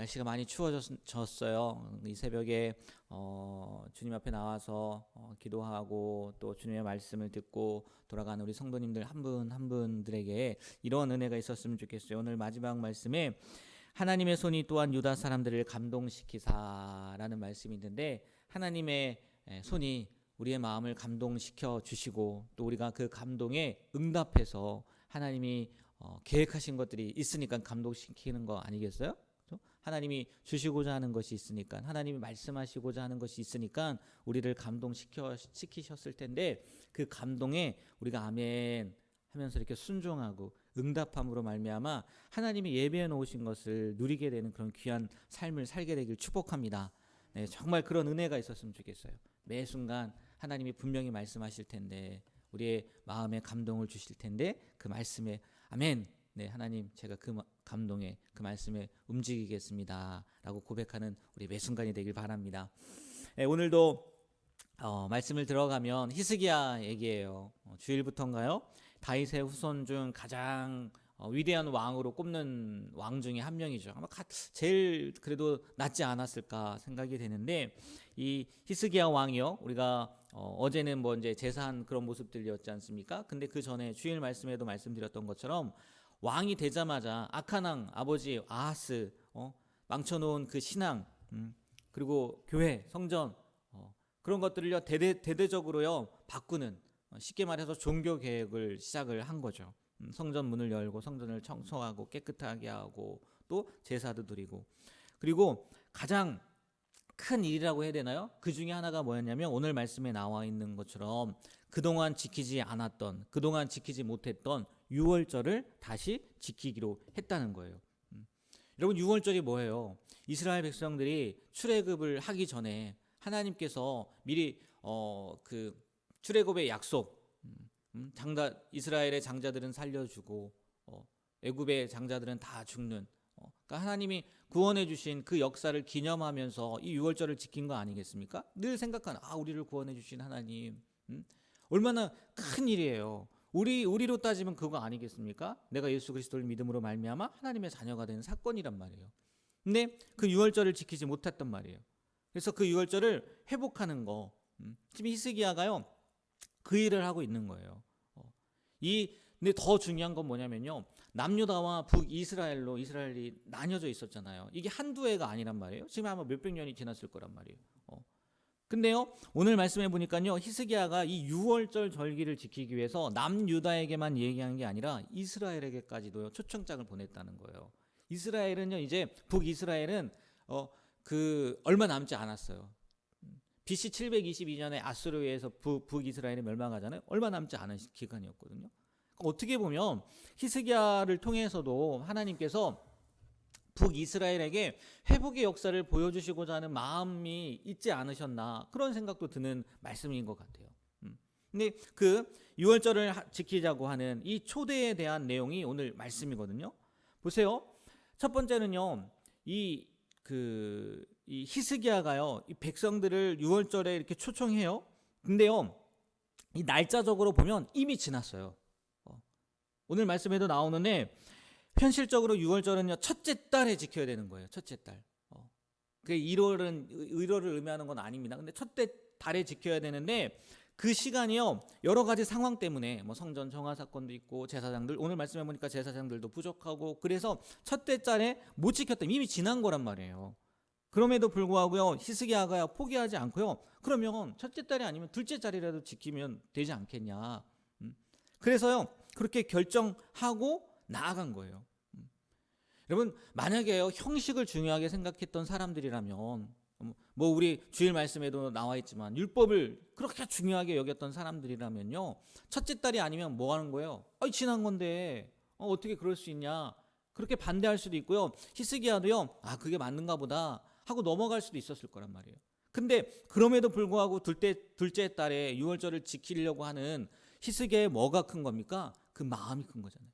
날씨가 많이 추워졌어요. 이 새벽에 주님 앞에 나와서 기도하고 또 주님의 말씀을 듣고 돌아가는 우리 성도님들 한 분 한 분들에게 이런 은혜가 있었으면 좋겠어요. 오늘 마지막 말씀에 하나님의 손이 또한 유다 사람들을 감동시키사라는 말씀이 있는데, 하나님의 손이 우리의 마음을 감동시켜 주시고 또 우리가 그 감동에 응답해서 하나님이 계획하신 것들이 있으니까 감동시키는 거 아니겠어요? 하나님이 주시고자 하는 것이 있으니까, 하나님이 말씀하시고자 하는 것이 있으니까 우리를 감동시키셨을 텐데, 그 감동에 우리가 아멘 하면서 이렇게 순종하고 응답함으로 말미암아 하나님이 예비해 놓으신 것을 누리게 되는 그런 귀한 삶을 살게 되길 축복합니다. 네, 정말 그런 은혜가 있었으면 좋겠어요. 매 순간 하나님이 분명히 말씀하실 텐데, 우리의 마음에 감동을 주실 텐데, 그 말씀에 아멘, 네, 하나님 제가 그 감동에 그 말씀에 움직이겠습니다 라고 고백하는 우리 매 순간이 되길 바랍니다. 네, 오늘도 말씀을 들어가면 히스기야 얘기예요. 주일부터인가요? 다윗의 후손 중 가장 위대한 왕으로 꼽는 왕 중에 한 명이죠. 아마 제일 그래도 낫지 않았을까 생각이 되는데, 이 히스기야 왕이요, 우리가 어제는 뭐 이제 제사한 그런 모습들이었지 않습니까? 근데 그 전에 주일 말씀에도 말씀드렸던 것처럼 왕이 되자마자 악한 왕 아버지 아하스 망쳐놓은 그 신앙, 그리고 교회 성전 그런 것들을요 대대적으로요 바꾸는, 쉽게 말해서 종교 개혁을 시작을 한 거죠. 성전 문을 열고 성전을 청소하고 깨끗하게 하고 또 제사도 드리고, 그리고 가장 큰 일이라고 해야 되나요? 그 중에 하나가 뭐였냐면, 오늘 말씀에 나와 있는 것처럼 그동안 지키지 않았던, 그동안 지키지 못했던 유월절을 다시 지키기로 했다는 거예요. 여러분, 유월절이 뭐예요? 이스라엘 백성들이 출애굽을 하기 전에 하나님께서 미리 그 출애굽의 약속, 이스라엘의 장자들은 살려주고 애굽의 장자들은 다 죽는, 그러니까 하나님이 구원해 주신 그 역사를 기념하면서 이 유월절을 지킨 거 아니겠습니까? 늘 생각하는, 우리를 구원해 주신 하나님, 얼마나 큰 일이에요. 우리로 따지면 그거 아니겠습니까? 내가 예수 그리스도를 믿음으로 말미암아 하나님의 자녀가 되는 사건이란 말이에요. 근데 그 유월절을 지키지 못했단 말이에요. 그래서 그 유월절을 회복하는 거, 지금 히스기야가요 그 일을 하고 있는 거예요. 근데 더 중요한 건 뭐냐면요, 남유다와 북이스라엘로 이스라엘이 나뉘어져 있었잖아요. 이게 한두 해가 아니란 말이에요. 지금 아마 몇백 년이 지났을 거란 말이에요. 근데요, 오늘 말씀해 보니까요, 히스기야가 이 유월절 절기를 지키기 위해서 남유다에게만 얘기한 게 아니라 이스라엘에게까지도 초청장을 보냈다는 거예요. 이스라엘은요, 이제 북이스라엘은 얼마 남지 않았어요. BC 722년에 아수르에서 북이스라엘이 멸망하잖아요. 얼마 남지 않은 기간이었거든요. 어떻게 보면 히스기야를 통해서도 하나님께서 북이스라엘에게 회복의 역사를 보여주시고자 하는 마음이 있지 않으셨나, 그런 생각도 드는 말씀인 것 같아요. 근데 그 유월절을 지키자고 하는 이 초대에 대한 내용이 오늘 말씀이거든요. 보세요. 첫 번째는요, 이 히스기야가요, 이 백성들을 유월절에 이렇게 초청해요. 근데요, 이 날짜적으로 보면 이미 지났어요. 오늘 말씀에도 나오는데, 현실적으로 유월절은요 첫째 달에 지켜야 되는 거예요. 첫째 달. 그 1월은 의로를 의미하는 건 아닙니다. 근데 첫째 달에 지켜야 되는데, 그 시간이요 여러 가지 상황 때문에 뭐 성전 정화 사건도 있고, 제사장들, 오늘 말씀해 보니까 제사장들도 부족하고, 그래서 첫째 달에 못 지켰다, 이미 지난 거란 말이에요. 그럼에도 불구하고요 히스기야가 포기하지 않고요, 그러면 첫째 달이 아니면 둘째 달이라도 지키면 되지 않겠냐. 그래서요 그렇게 결정하고 나아간 거예요. 여러분, 만약에요 형식을 중요하게 생각했던 사람들이라면, 뭐 우리 주일 말씀에도 나와 있지만 율법을 그렇게 중요하게 여겼던 사람들이라면요, 첫째 달이 아니면 뭐 하는 거예요? 지난 건데 어떻게 그럴 수 있냐, 그렇게 반대할 수도 있고요. 히스기야도요 그게 맞는가 보다 하고 넘어갈 수도 있었을 거란 말이에요. 근데 그럼에도 불구하고 둘째 달에 유월절을 지키려고 하는 히스기야의 뭐가 큰 겁니까? 그 마음이 큰 거잖아요.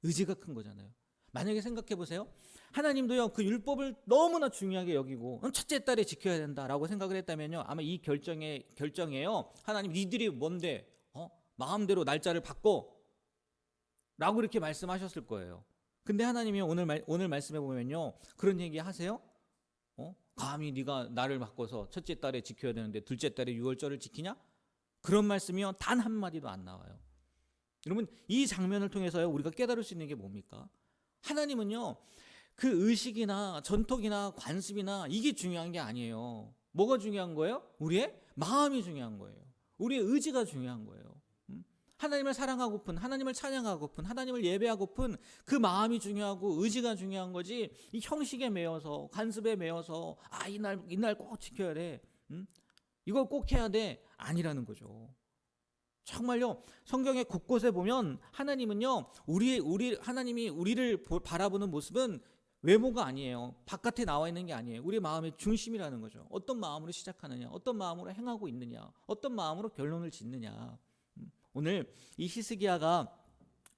의지가 큰 거잖아요. 만약에 생각해 보세요. 하나님도요 그 율법을 너무나 중요하게 여기고 첫째 달에 지켜야 된다라고 생각을 했다면요, 아마 이 결정에요, 하나님 니들이 뭔데 마음대로 날짜를 바꿔 라고 이렇게 말씀하셨을 거예요. 근데 하나님이 오늘 말씀해 보면요, 그런 얘기 하세요? 감히 네가 나를 바꿔서 첫째 달에 지켜야 되는데 둘째 달에 유월절을 지키냐? 그런 말씀이요 단 한마디도 안 나와요. 여러분, 이 장면을 통해서요 우리가 깨달을 수 있는 게 뭡니까? 하나님은요 그 의식이나 전통이나 관습이나 이게 중요한 게 아니에요. 뭐가 중요한 거예요? 우리의 마음이 중요한 거예요. 우리의 의지가 중요한 거예요. 하나님을 사랑하고픈, 하나님을 찬양하고픈, 하나님을 예배하고픈 그 마음이 중요하고 의지가 중요한 거지, 이 형식에 매여서 관습에 매여서 이날 꼭 지켜야 돼, 이걸 꼭 해야 돼, 아니라는 거죠. 정말요, 성경의 곳곳에 보면 하나님은요 하나님이 우리를 바라보는 모습은 외모가 아니에요. 바깥에 나와 있는 게 아니에요. 우리 마음의 중심이라는 거죠. 어떤 마음으로 시작하느냐, 어떤 마음으로 행하고 있느냐, 어떤 마음으로 결론을 짓느냐. 오늘 이 히스기야가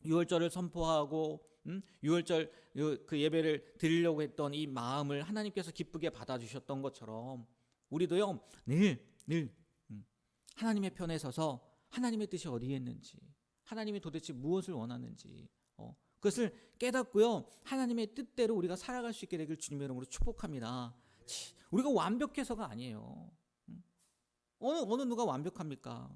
유월절을 선포하고 유월절 그 예배를 드리려고 했던 이 마음을 하나님께서 기쁘게 받아주셨던 것처럼 우리도요 늘 하나님의 편에 서서 하나님의 뜻이 어디에 있는지, 하나님이 도대체 무엇을 원하는지 그것을 깨닫고요 하나님의 뜻대로 우리가 살아갈 수 있게 되길 주님의 이름으로 축복합니다. 우리가 완벽해서가 아니에요. 어느 누가 완벽합니까?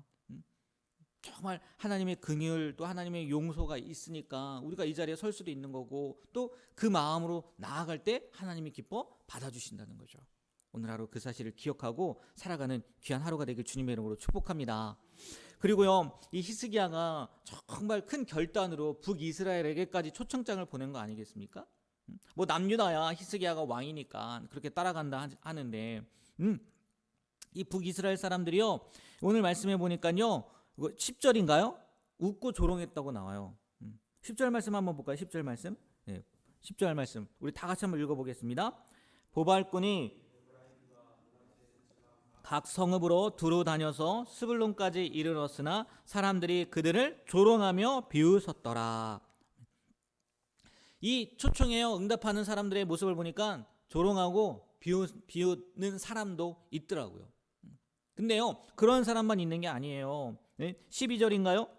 정말 하나님의 긍휼 또 하나님의 용서가 있으니까 우리가 이 자리에 설 수도 있는 거고, 또 그 마음으로 나아갈 때 하나님이 기뻐 받아주신다는 거죠. 오늘 하루 그 사실을 기억하고 살아가는 귀한 하루가 되길 주님의 이름으로 축복합니다. 그리고요 이 히스기야가 정말 큰 결단으로 북이스라엘에게까지 초청장을 보낸 거 아니겠습니까? 뭐 남유다야 히스기야가 왕이니까 그렇게 따라간다 하는데 이 북이스라엘 사람들이요 오늘 말씀해 보니까요 10절인가요? 웃고 조롱했다고 나와요. 10절 말씀 한번 볼까요? 10절 말씀. 네, 10절 말씀 우리 다 같이 한번 읽어보겠습니다. 보발꾼이 각 성읍으로 두루 다녀서 스불론까지 이르렀으나 사람들이 그들을 조롱하며 비웃었더라. 이 초청에요 응답하는 사람들의 모습을 보니까 조롱하고 비웃는 사람도 있더라고요. 근데요 그런 사람만 있는 게 아니에요. 12절인가요?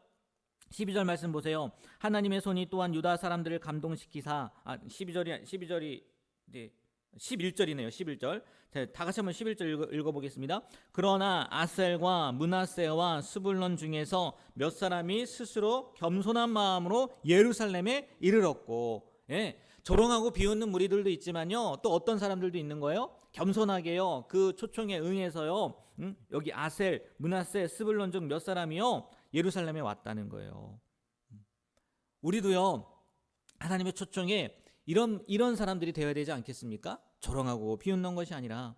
12절 말씀 보세요. 하나님의 손이 또한 유다 사람들을 감동시키사 11절이 네, 11절이네요. 11절. 자, 다 같이 한번 11절 읽어보겠습니다. 그러나 아셀과 므낫세와 스불론 중에서 몇 사람이 스스로 겸손한 마음으로 예루살렘에 이르렀고, 조롱하고 비웃는 무리들도 있지만요 또 어떤 사람들도 있는 거예요? 겸손하게요 그 초청에 응해서요 여기 아셀, 므낫세, 스불론 중 몇 사람이요 예루살렘에 왔다는 거예요. 우리도요 하나님의 초청에 이런 사람들이 되어야 되지 않겠습니까? 조롱하고 비웃는 것이 아니라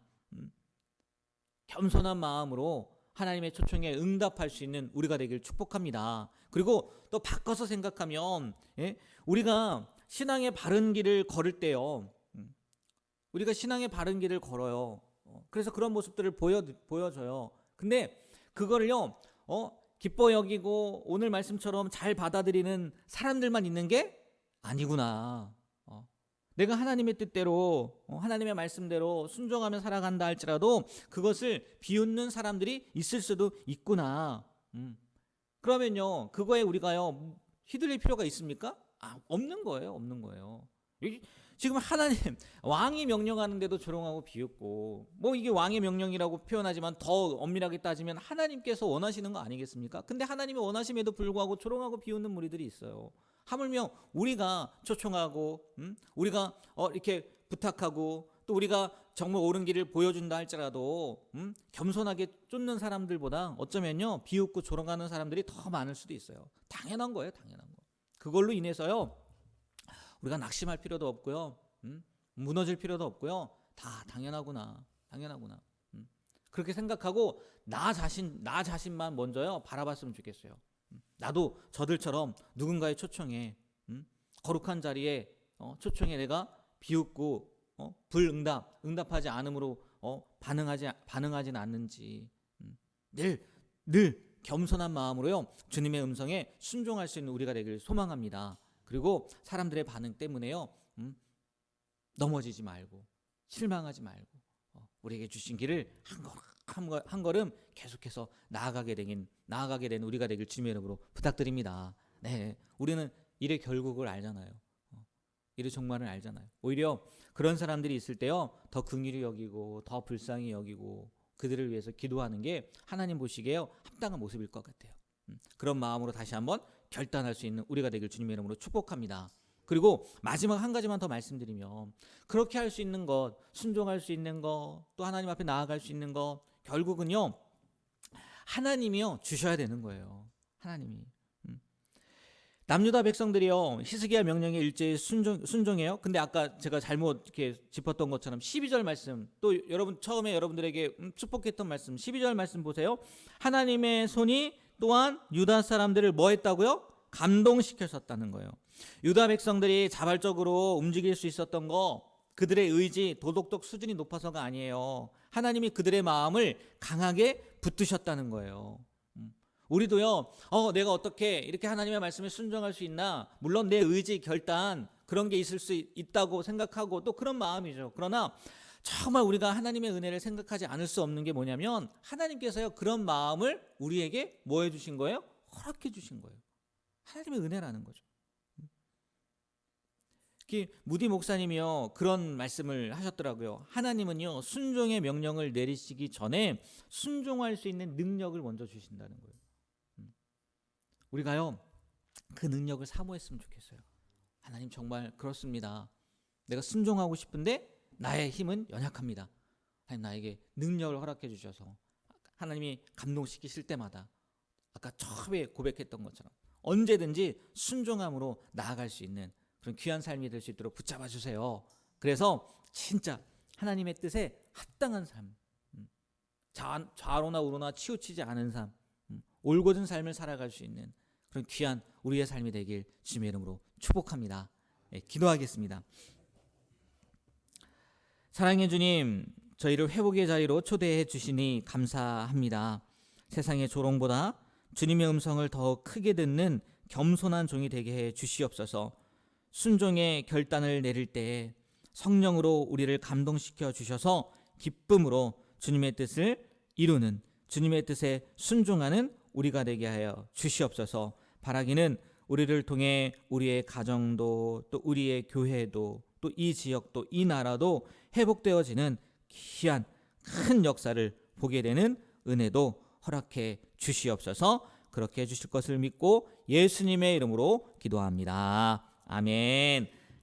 겸손한 마음으로 하나님의 초청에 응답할 수 있는 우리가 되길 축복합니다. 그리고 또 바꿔서 생각하면 우리가 신앙의 바른 길을 걸을 때요 우리가 신앙의 바른 길을 걸어요. 그래서 그런 모습들을 보여줘요. 근데 그거를요 기뻐 여기고 오늘 말씀처럼 잘 받아들이는 사람들만 있는 게 아니구나. 내가 하나님의 뜻대로 하나님의 말씀대로 순종하며 살아간다 할지라도 그것을 비웃는 사람들이 있을 수도 있구나. 그러면요 그거에 우리가요 휘둘릴 필요가 있습니까? 없는 거예요. 지금 하나님 왕이 명령하는데도 조롱하고 비웃고, 뭐 이게 왕의 명령이라고 표현하지만 더 엄밀하게 따지면 하나님께서 원하시는 거 아니겠습니까? 근데 하나님이 원하심에도 불구하고 조롱하고 비웃는 무리들이 있어요. 하물며 우리가 초청하고 우리가 이렇게 부탁하고 또 우리가 정말 옳은 길을 보여준다 할지라도 겸손하게 쫓는 사람들보다 어쩌면요 비웃고 조롱하는 사람들이 더 많을 수도 있어요. 당연한 거예요. 당연한 거. 그걸로 인해서요 우리가 낙심할 필요도 없고요 무너질 필요도 없고요 다 당연하구나. 그렇게 생각하고 나 자신만 먼저요 바라봤으면 좋겠어요. 나도 저들처럼 누군가의 초청에 거룩한 자리에 초청에 내가 비웃고 응답하지 않음으로 반응하진 않는지 늘 겸손한 마음으로요 주님의 음성에 순종할 수 있는 우리가 되길 소망합니다. 그리고 사람들의 반응 때문에요 넘어지지 말고 실망하지 말고 우리에게 주신 길을 한 걸음 계속해서 나아가게 된 우리가 되길 주님의 이름으로 부탁드립니다. 네, 우리는 일의 결국을 알잖아요. 이를 정말은 알잖아요. 오히려 그런 사람들이 있을 때요, 더 긍휼히 여기고 더 불쌍히 여기고 그들을 위해서 기도하는 게 하나님 보시기에요 합당한 모습일 것 같아요. 그런 마음으로 다시 한번 결단할 수 있는 우리가 되길 주님의 이름으로 축복합니다. 그리고 마지막 한 가지만 더 말씀드리면, 그렇게 할 수 있는 것, 순종할 수 있는 것, 또 하나님 앞에 나아갈 수 있는 것, 결국은요 하나님이요 주셔야 되는 거예요. 하나님이. 남유다 백성들이요 히스기야 명령에 일제히 순종해요. 근데 아까 제가 잘못 이렇게 짚었던 것처럼 12절 말씀, 또 여러분 처음에 여러분들에게 축복했던 말씀 12절 말씀 보세요. 하나님의 손이 또한 유다 사람들을 뭐 했다고요? 감동시켰었다는 거예요. 유다 백성들이 자발적으로 움직일 수 있었던 거, 그들의 의지, 도덕적 수준이 높아서가 아니에요. 하나님이 그들의 마음을 강하게 붙드셨다는 거예요. 우리도요, 내가 어떻게 이렇게 하나님의 말씀에 순종할 수 있나? 물론 내 의지, 결단 그런 게 있을 수 있다고 생각하고 또 그런 마음이죠. 그러나 정말 우리가 하나님의 은혜를 생각하지 않을 수 없는 게 뭐냐면, 하나님께서요 그런 마음을 우리에게 뭐 해주신 거예요? 허락해 주신 거예요. 하나님의 은혜라는 거죠. 무디 목사님이요 그런 말씀을 하셨더라고요. 하나님은요 순종의 명령을 내리시기 전에 순종할 수 있는 능력을 먼저 주신다는 거예요. 우리가요 그 능력을 사모했으면 좋겠어요. 하나님 정말 그렇습니다. 내가 순종하고 싶은데 나의 힘은 연약합니다. 하나님 나에게 능력을 허락해 주셔서 하나님이 감동시키실 때마다 아까 처음에 고백했던 것처럼 언제든지 순종함으로 나아갈 수 있는 그런 귀한 삶이 될 수 있도록 붙잡아 주세요. 그래서 진짜 하나님의 뜻에 합당한 삶, 좌로나 우로나 치우치지 않은 삶, 올곧은 삶을 살아갈 수 있는 그런 귀한 우리의 삶이 되길 주님의 이름으로 축복합니다. 기도하겠습니다. 사랑의 주님, 저희를 회복의 자리로 초대해 주시니 감사합니다. 세상의 조롱보다 주님의 음성을 더 크게 듣는 겸손한 종이 되게 해 주시옵소서. 순종의 결단을 내릴 때에 성령으로 우리를 감동시켜 주셔서 기쁨으로 주님의 뜻을 이루는, 주님의 뜻에 순종하는 우리가 되게 하여 주시옵소서. 바라기는 우리를 통해 우리의 가정도 또 우리의 교회도 또 이 지역도 이 나라도 회복되어지는 귀한 큰 역사를 보게 되는 은혜도 허락해 주시옵소서. 그렇게 해주실 것을 믿고 예수님의 이름으로 기도합니다. 아멘.